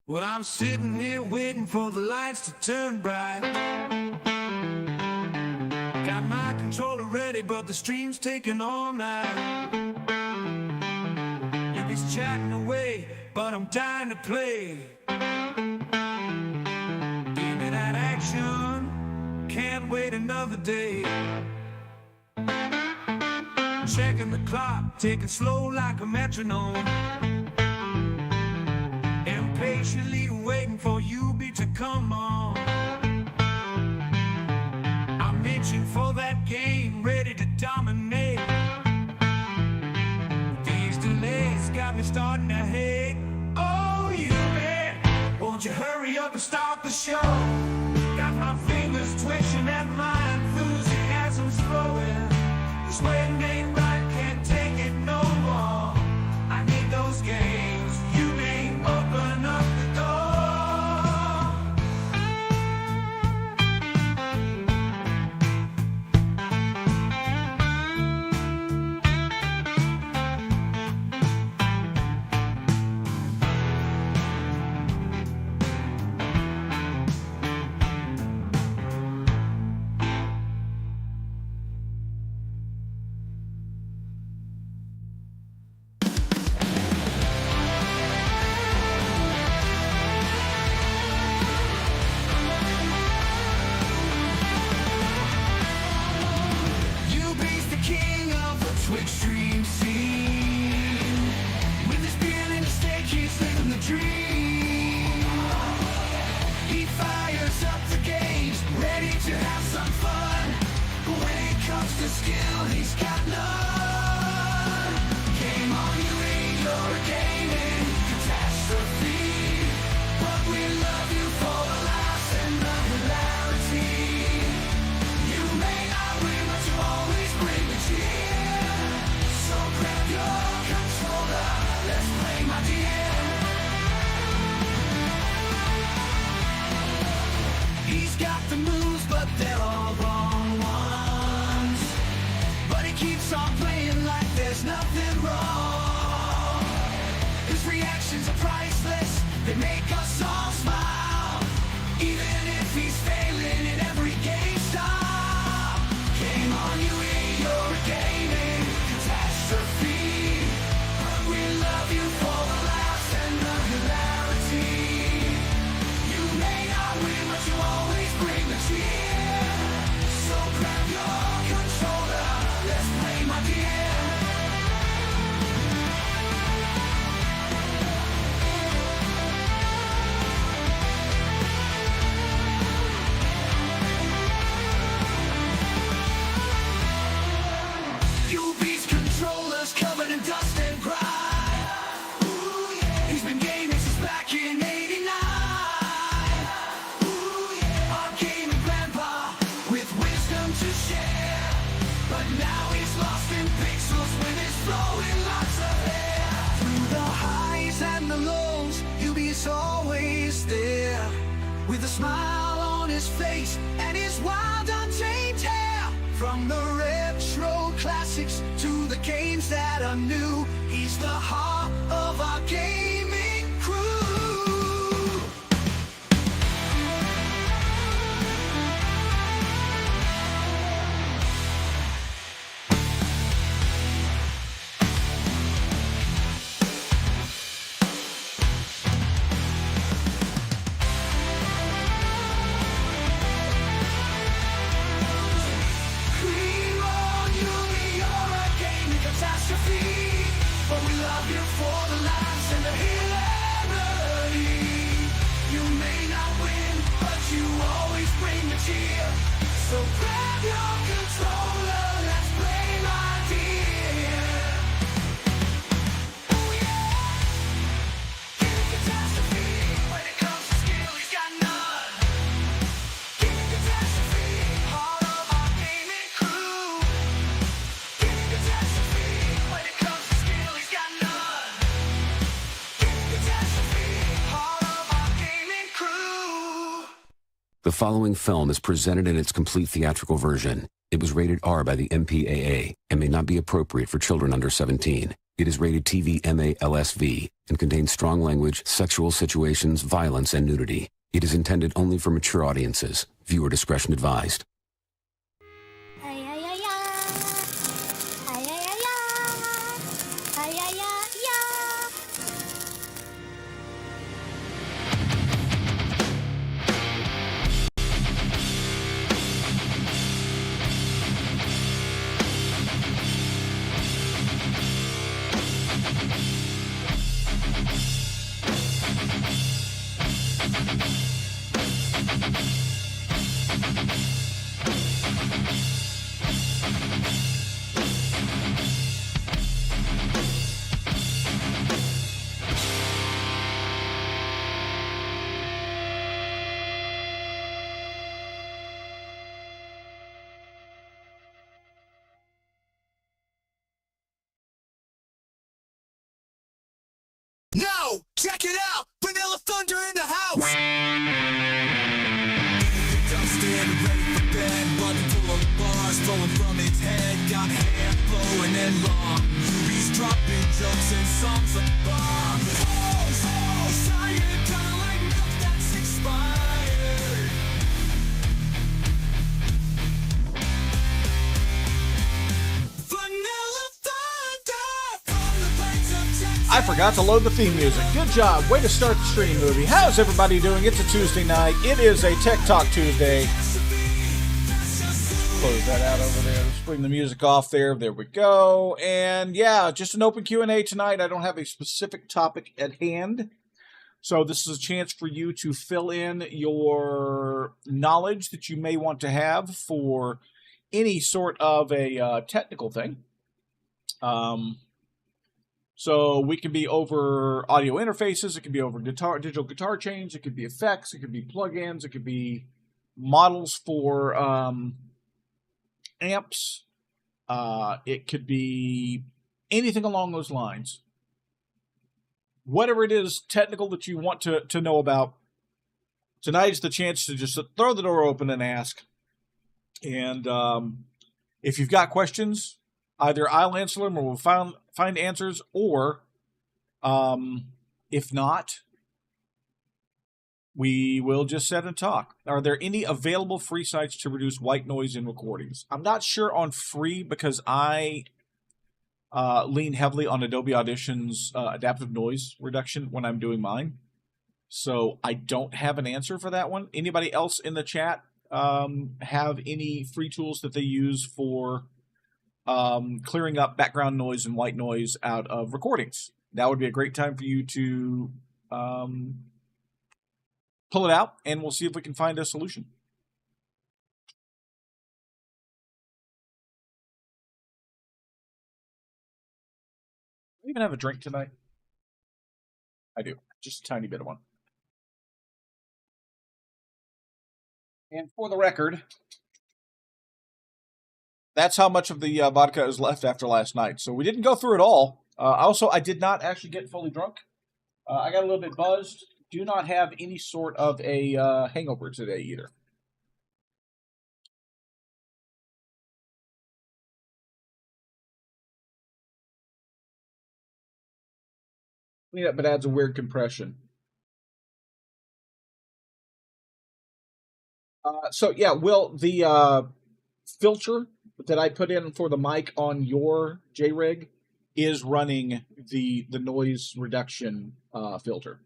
Well, I'm sitting here waiting for the lights to turn bright. Got my controller ready, but the stream's taking all night. You're just chatting away, but I'm dying to play. Give me that action, can't wait another day. Checking the clock, taking slow like a metronome. Impatiently waiting for you to come on. I'm itching for that game, ready to dominate. These delays got me starting to hate. Oh, you man, won't you hurry up and start the show? Got my fingers twitching and my enthusiasm's flowing. This waiting ain't right, can't take it no more. I need those games, you may open up the door. King of the Twitch stream scene. With his beard in the stake, he's living the dream. He fires up the games, ready to have some fun. But when it comes to skill, he's got none. Game on, you ain't your gaming catastrophe. But we love you for the laughs and the hilarity. You may not win, but you always bring the cheer. So grab your controller, let's play, my dear. He's got the moves, but they're all wrong ones. But he keeps on playing like there's nothing wrong. His reactions are priceless, they make us all smile. Even if he's failing in every game style. Game on, you ain't your gaming catastrophe. But we love you for the laughs and the hilarity. You may not win, but you always bring the cheer. So grab your controller, let's play, my dear. UB's controllers covered in dust and grime. He's been gaming since back in '89. Our gaming grandpa with wisdom to share. But now he's lost in pixels with his flowing locks of hair. Through the highs and the lows, UB's always there. With a smile on his face and his wild untamed hair. From the retro classics to the games that are new, he's the heart of our gaming crew. Cream on you, you're a gaming catastrophe. But we love you for the laughs and the hilarity. You may not win, but you always bring the cheer. So grab your controller, let's play, my dear. Oh yeah! Gaming catastrophe. When it comes to skill, he's got none. Gaming catastrophe. Heart of our gaming crew. Gaming catastrophe. When it comes to skill, he's got none. Gaming catastrophe. Heart of our gaming crew. The following film is presented in its complete theatrical version. It was rated R by the MPAA and may not be appropriate for children under 17. It is rated TV MA-LSV and contains strong language, sexual situations, violence, and nudity. It is intended only for mature audiences. Viewer discretion advised. Ay, ay, ay, ay. Ay, ay, ay, ay. Ay, ay, ay, ay. No! Check it out! Vanilla Thunder in the house! Dustin, ready for bed, running full of bars, flowing from its head, got hair flowing and long. Movies dropping jokes and songs of bomb. Oh, science, kinda like milk that's expired. Vanilla Thunder from the plains of Texas. I forgot to load the theme music. Good job. Way to start the stream, movie. How's everybody doing? It's a Tuesday night. It is a Tech Talk Tuesday. Close that out over there. Let's bring the music off there. There we go. And yeah, just an open Q&A tonight. I don't have a specific topic at hand. So this is a chance for you to fill in your knowledge that you may want to have for any sort of a technical thing. So we can be over audio interfaces, it can be over digital guitar chains, it could be effects, it could be plugins, it could be models for amps, it could be anything along those lines. Whatever it is technical that you want to know about, tonight is the chance to just throw the door open and ask. And if you've got questions, either I'll answer them or we'll find answers, or if not, we will just sit and talk. Are there any available free sites to reduce white noise in recordings? I'm not sure on free because I lean heavily on Adobe Audition's adaptive noise reduction when I'm doing mine. So I don't have an answer for that one. Anybody else in the chat have any free tools that they use for clearing up background noise and white noise out of recordings? That would be a great time for you to pull it out, and we'll see if we can find a solution. Do you even have a drink tonight? I do. Just a tiny bit of one. And for the record, that's how much of the vodka is left after last night. So we didn't go through it all. Also, I did not actually get fully drunk. I got a little bit buzzed. Do not have any sort of a hangover today either. Clean up, but adds a weird compression. So yeah, Will, the filter that I put in for the mic on your J-Rig is running the noise reduction filter.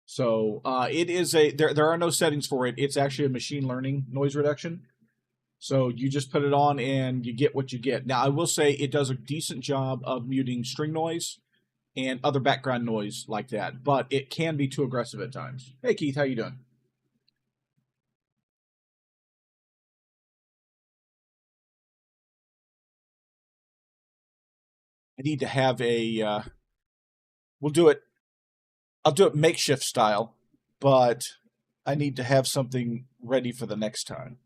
So it is there are no settings for it. It's actually a machine learning noise reduction. So you just put it on and you get what you get. Now I will say it does a decent job of muting string noise and other background noise like that, but it can be too aggressive at times. Hey Keith, how you doing? I need to have a, we'll do it, I'll do it makeshift style, but I need to have something ready for the next time.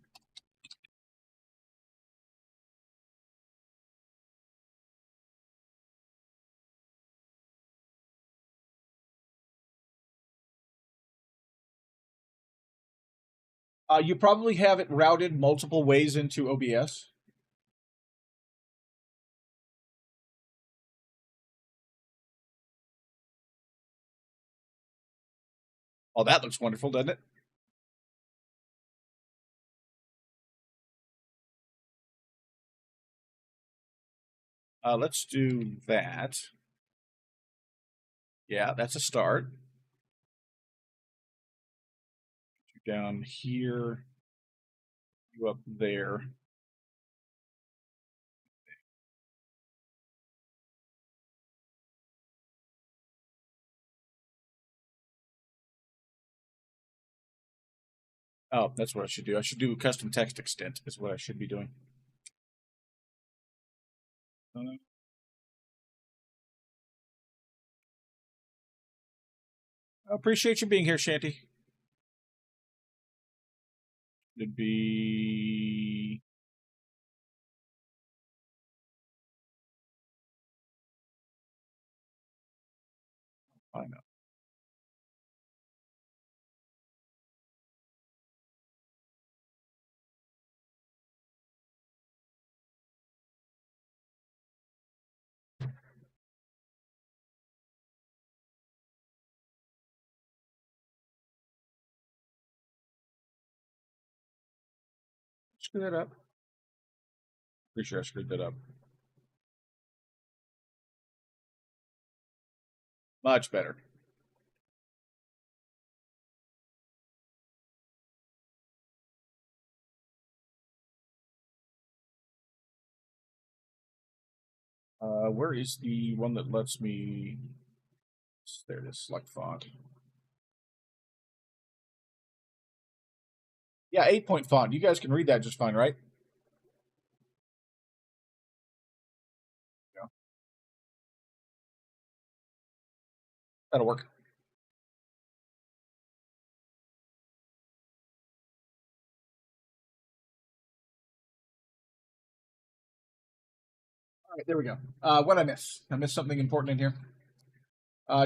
You probably have it routed multiple ways into OBS. Oh, that looks wonderful, doesn't it? Let's do that. Yeah, that's a start. Down here, you up there. Oh, that's what I should do. I should do a custom text extent is what I should be doing. I appreciate you being here, Shanty. It'd be... I know. Screw that up. Pretty sure I screwed that up. Much better. Where is the one that lets me... There it is, select font. Yeah, 8-point font. You guys can read that just fine, right? Yeah. That'll work. All right, there we go. What did I miss? I missed something important in here.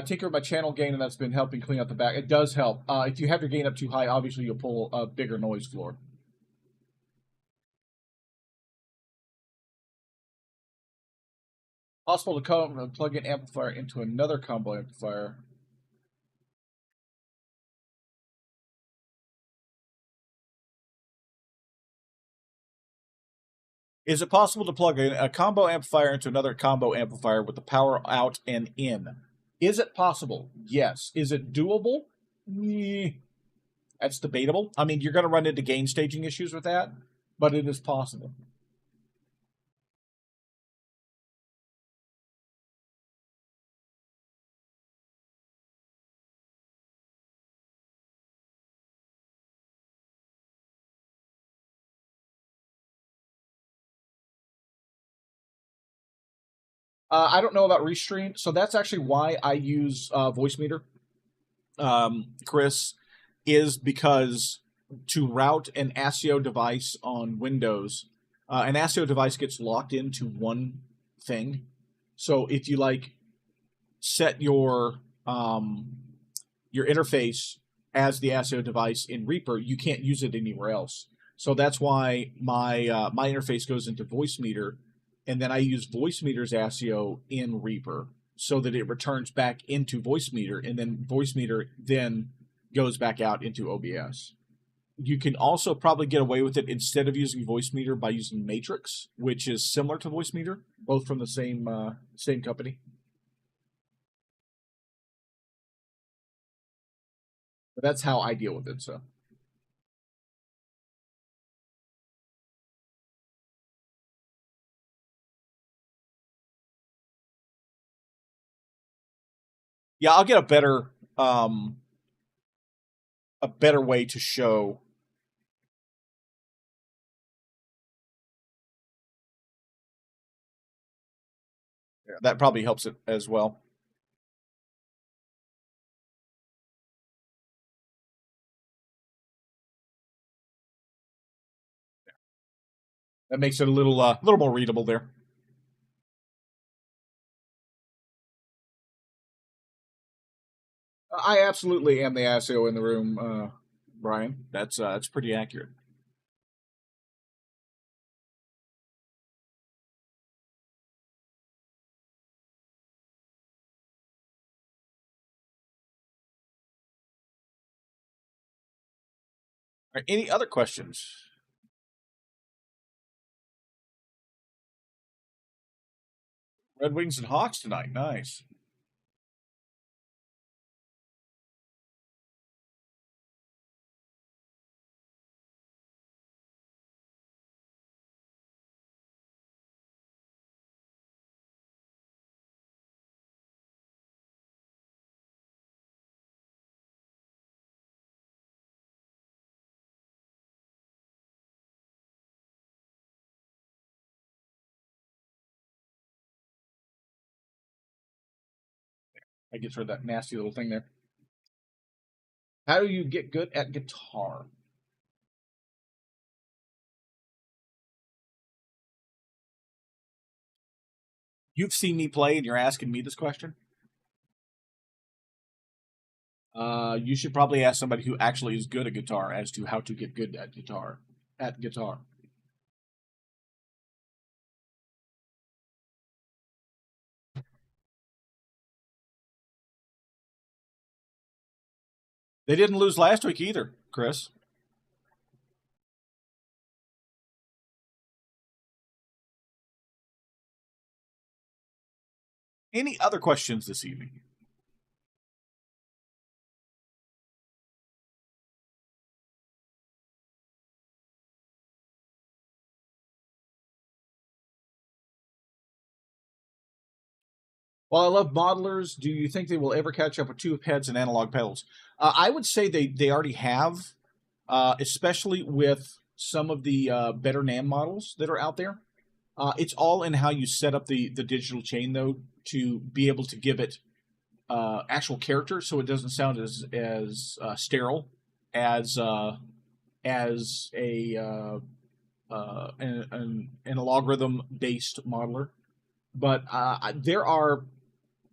Tinker with my channel gain, and that's been helping clean up the back. It does help. If you have your gain up too high, obviously you'll pull a bigger noise floor. Possible to plug in amplifier into another combo amplifier. Is it possible to plug in a combo amplifier into another combo amplifier with the power out and in? Is it possible? Yes. Is it doable? That's debatable. I mean, you're going to run into gain staging issues with that, but it is possible. I don't know about Restream, so that's actually why I use Voicemeeter, Chris, is because to route an ASIO device on Windows, an ASIO device gets locked into one thing. So if you like set your interface as the ASIO device in Reaper, you can't use it anywhere else. So that's why my my interface goes into Voicemeeter, and then I use Voicemeter's ASIO in Reaper so that it returns back into Voicemeter, and then Voicemeter then goes back out into OBS. You can also probably get away with it instead of using Voicemeter by using Matrix, which is similar to Voicemeter, both from the same company. But that's how I deal with it. So. Yeah, I'll get a better way to show. Yeah, that probably helps it as well. That makes it a little more readable there. I absolutely am the ASIO in the room, Brian. That's pretty accurate. right, any other questions? Red Wings and Hawks tonight. Nice. I get rid of that nasty little thing there. How do you get good at guitar? You've seen me play and you're asking me this question? You should probably ask somebody who actually is good at guitar as to how to get good at guitar. They didn't lose last week either, Chris. Any other questions this evening? While I love modelers, do you think they will ever catch up with tube heads and analog pedals? I would say they already have, especially with some of the better NAM models that are out there. It's all in how you set up the digital chain, though, to be able to give it actual character, so it doesn't sound as sterile as an algorithm based modeler. But there are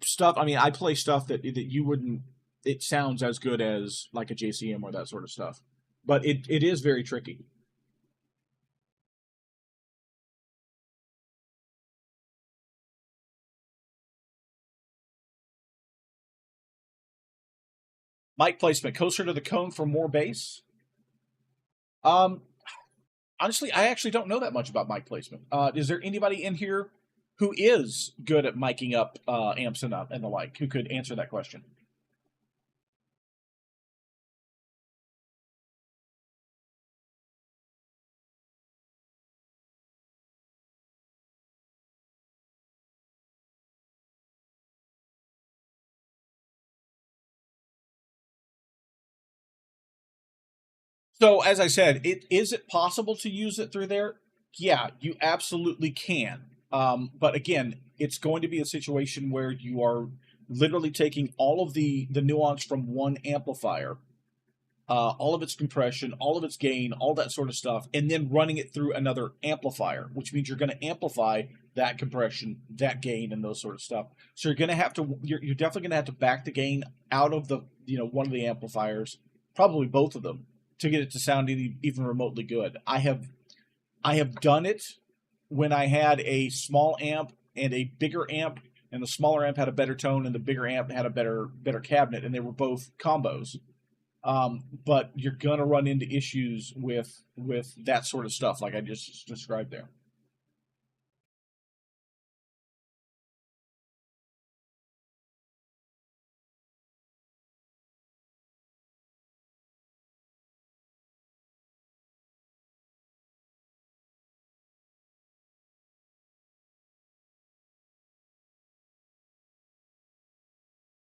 stuff. I mean, I play stuff that you wouldn't. It sounds as good as like a JCM or that sort of stuff, but it is very tricky. Mic placement closer to the cone for more bass. Um, Honestly, I actually don't know that much about mic placement. Is there anybody in here who is good at miking up amps and the like who could answer that question? So, as I said, is it possible to use it through there? Yeah, you absolutely can. But again, it's going to be a situation where you are literally taking all of the nuance from one amplifier, all of its compression, all of its gain, all that sort of stuff, and then running it through another amplifier, which means you're going to amplify that compression, that gain, and those sort of stuff. So you're going to have to, you're definitely going to have to back the gain out of the, one of the amplifiers, probably both of them, to get it to sound even remotely good. I have done it when I had a small amp and a bigger amp, and the smaller amp had a better tone, and the bigger amp had a better cabinet, and they were both combos. But you're gonna run into issues with that sort of stuff, like I just described there.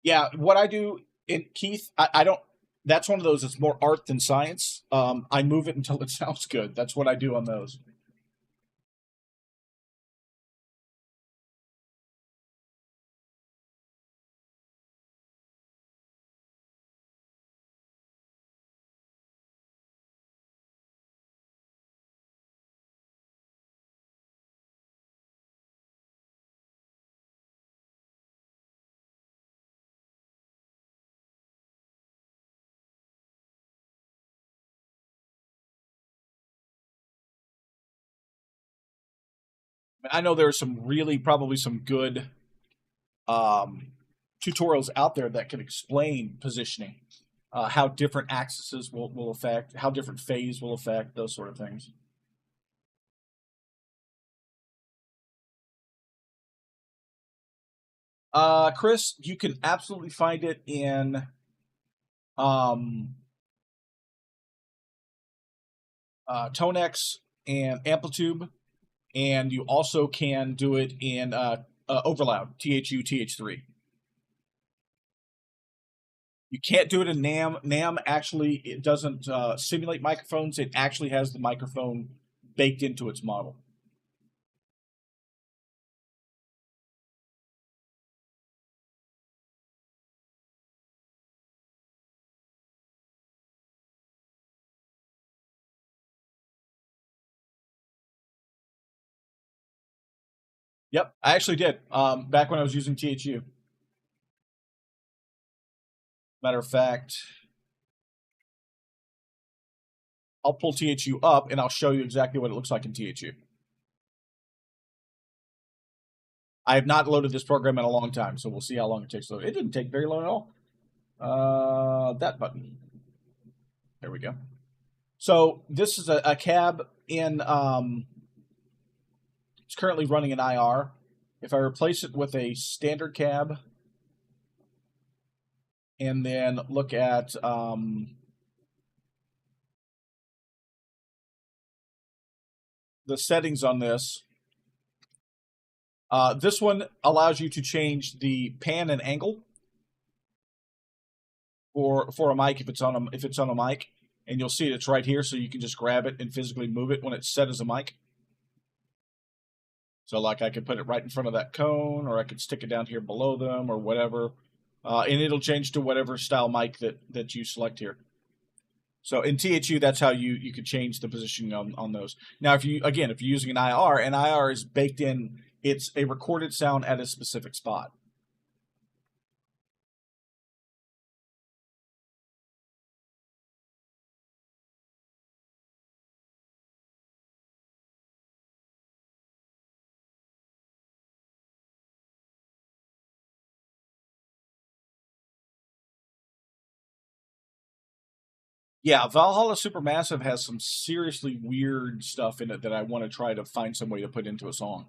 Yeah, what I do in Keith, I don't. That's one of those. It's more art than science. I move it until it sounds good. That's what I do on those. I know there are some really probably some good tutorials out there that can explain positioning. how different axes will affect, how different phase will affect, those sort of things. Chris, you can absolutely find it in Tonex and Amplitude, and you also can do it in Overloud, THU, TH3. You can't do it in NAM. NAM actually, it doesn't simulate microphones. It actually has the microphone baked into its model. Yep, I actually did. Back when I was using THU. Matter of fact, I'll pull THU up and I'll show you exactly what it looks like in THU. I have not loaded this program in a long time, so we'll see how long it takes to load. It didn't take very long at all. That button. There we go. So this is a cab in, it's currently running an IR. If I replace it with a standard cab, and then look at the settings on this, this one allows you to change the pan and angle for a mic if it's on a mic, and you'll see it's right here, so you can just grab it and physically move it when it's set as a mic. So like I could put it right in front of that cone, or I could stick it down here below them, or whatever, and it'll change to whatever style mic that you select here. So in THU, that's how you could change the positioning on those. Now, if you're using an IR is baked in. It's a recorded sound at a specific spot. Yeah, Valhalla Supermassive has some seriously weird stuff in it that I want to try to find some way to put into a song.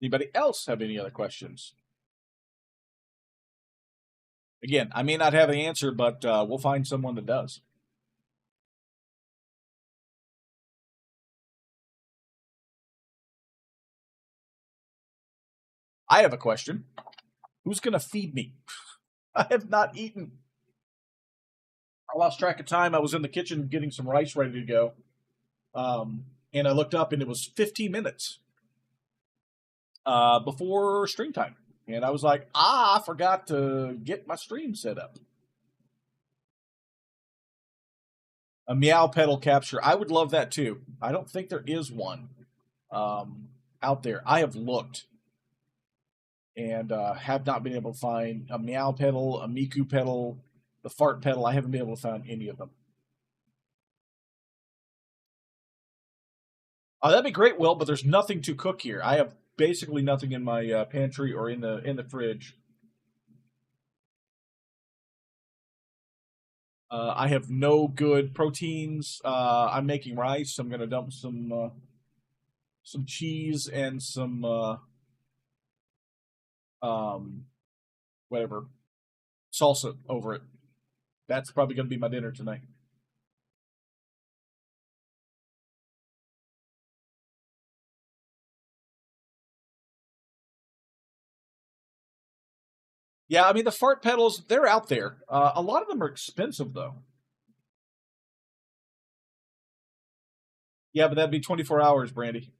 Anybody else have any other questions? Again, I may not have the answer, but we'll find someone that does. I have a question. Who's going to feed me? I have not eaten. I lost track of time. I was in the kitchen getting some rice ready to go. And I looked up and it was 15 minutes before stream time. And I was like, I forgot to get my stream set up. A meow pedal capture. I would love that too. I don't think there is one out there. I have looked and have not been able to find a meow pedal, a Miku pedal, the fart pedal. I haven't been able to find any of them. That'd be great, Will, but there's nothing to cook here. I have basically nothing in my pantry or in the fridge. I have no good proteins. I'm making rice. I'm gonna dump some cheese and some whatever salsa over it. That's probably gonna be my dinner tonight. Yeah, I mean the fart pedals, they're out there. A lot of them are expensive though. Yeah, but that'd be 24 hours, Brandy.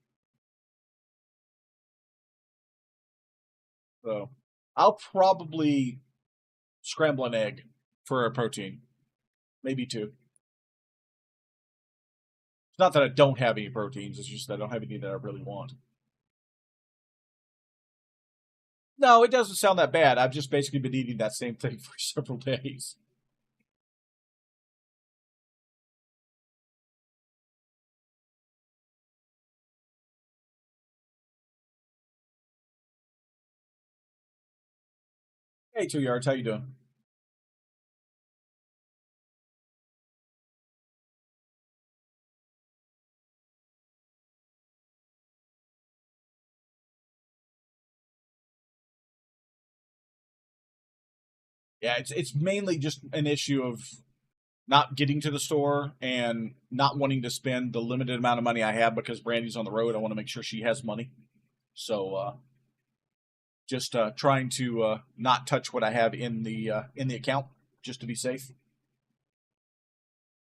So I'll probably scramble an egg for a protein. Maybe two. It's not that I don't have any proteins, it's just that I don't have any that I really want. No, it doesn't sound that bad. I've just basically been eating that same thing for several days. Hey, 2 yards, how you doing? Yeah, it's mainly just an issue of not getting to the store and not wanting to spend the limited amount of money I have because Brandy's on the road. I want to make sure she has money. So just trying to not touch what I have in the account just to be safe.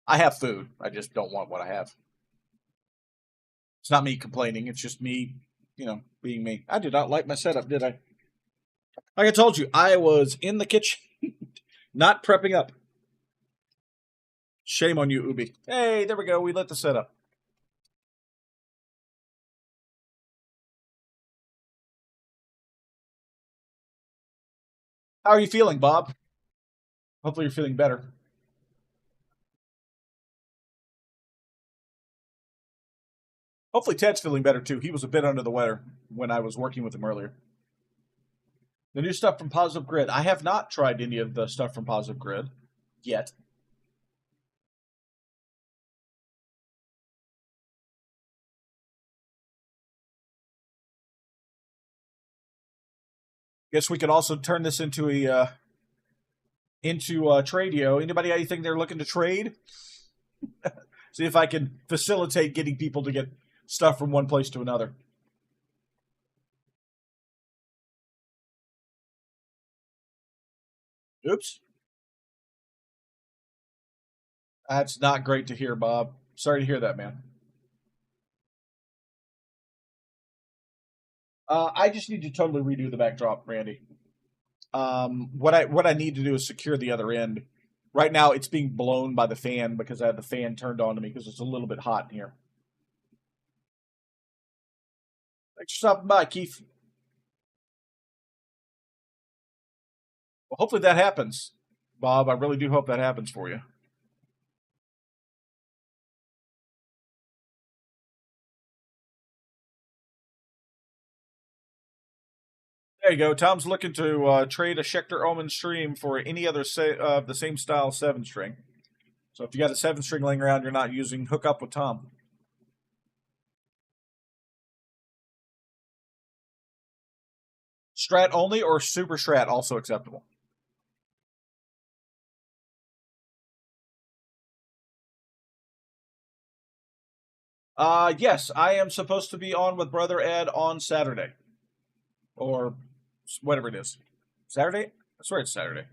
I have food. I just don't want what I have. It's not me complaining. It's just me, being me. I did not like my setup, did I? Like I told you, I was in the kitchen, not prepping up. Shame on you, Ubi. Hey, there we go. We lit the setup. How are you feeling, Bob? Hopefully you're feeling better. Hopefully Ted's feeling better too. He was a bit under the weather when I was working with him earlier. The new stuff from Positive Grid. I have not tried any of the stuff from Positive Grid yet. Guess we could also turn this into a Tradio. Anybody got anything they're looking to trade? See if I can facilitate getting people to get stuff from one place to another. Oops. That's not great to hear, Bob. Sorry to hear that, man. I just need to totally redo the backdrop, Randy. What I need to do is secure the other end. Right now, it's being blown by the fan because I have the fan turned on to me because it's a little bit hot in here. Thanks for stopping by, Keith. Well, hopefully that happens, Bob. I really do hope that happens for you. There you go. Tom's looking to trade a Schecter Omen stream for any other the same style 7-string. So if you got a 7-string laying around you're not using, hook up with Tom. Strat only or Super Strat also acceptable? Yes, I am supposed to be on with Brother Ed on Saturday. Or whatever it is. Saturday? I swear it's Saturday.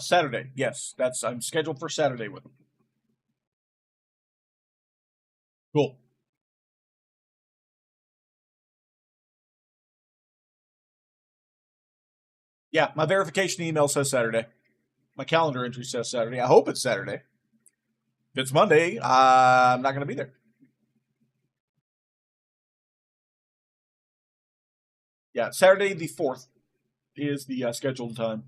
Saturday. Yes, I'm scheduled for Saturday with him. Cool. Yeah, my verification email says Saturday. My calendar entry says Saturday. I hope it's Saturday. If it's Monday, I'm not going to be there. Yeah, Saturday the 4th is the scheduled time.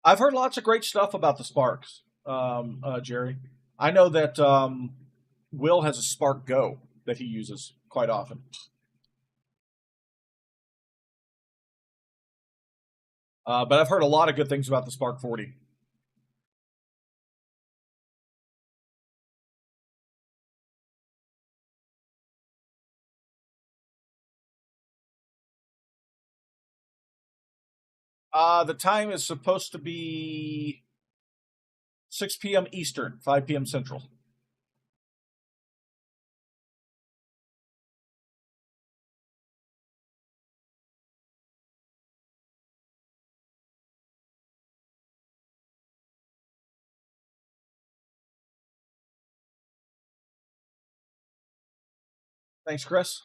I've heard lots of great stuff about the Sparks, Jerry. I know that Will has a Spark Go that he uses quite often. But I've heard a lot of good things about the Spark 40. The time is supposed to be 6 p.m. Eastern, 5 p.m. Central. Thanks, Chris.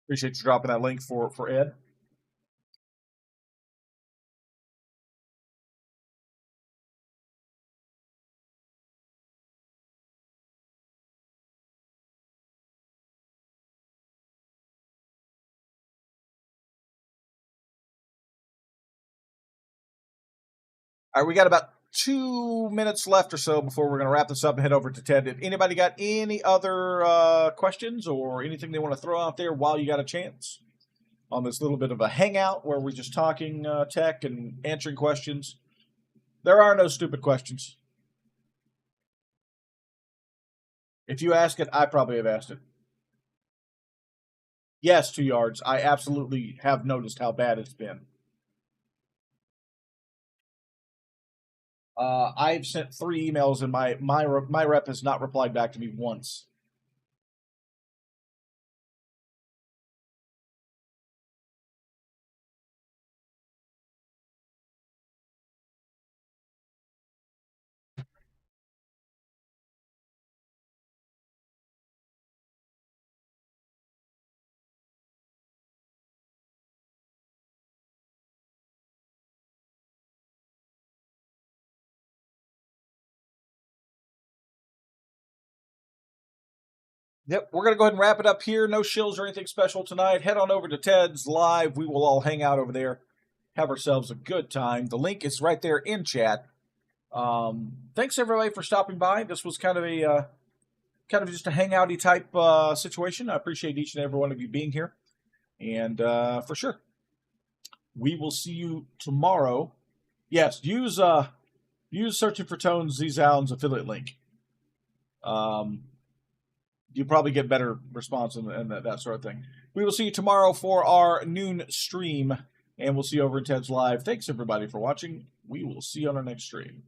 Appreciate you dropping that link for Ed. All right, we got about 2 minutes left or so before we're going to wrap this up and head over to Ted. If anybody got any other questions or anything they want to throw out there while you got a chance on this little bit of a hangout where we're just talking tech and answering questions, there are no stupid questions. If you ask it, I probably have asked it. Yes, 2 yards. I absolutely have noticed how bad it's been. I've sent 3 emails and my rep has not replied back to me once. Yep, we're going to go ahead and wrap it up here. No shills or anything special tonight. Head on over to Ted's Live. We will all hang out over there, have ourselves a good time. The link is right there in chat. Thanks everybody for stopping by. This was kind of just a hangouty type situation. I appreciate each and every one of you being here, and for sure, we will see you tomorrow. Yes, use Searching for Tones Z Zounds affiliate link. You probably get better response and that sort of thing. We will see you tomorrow for our noon stream, and we'll see you over in Ted's Live. Thanks, everybody, for watching. We will see you on our next stream.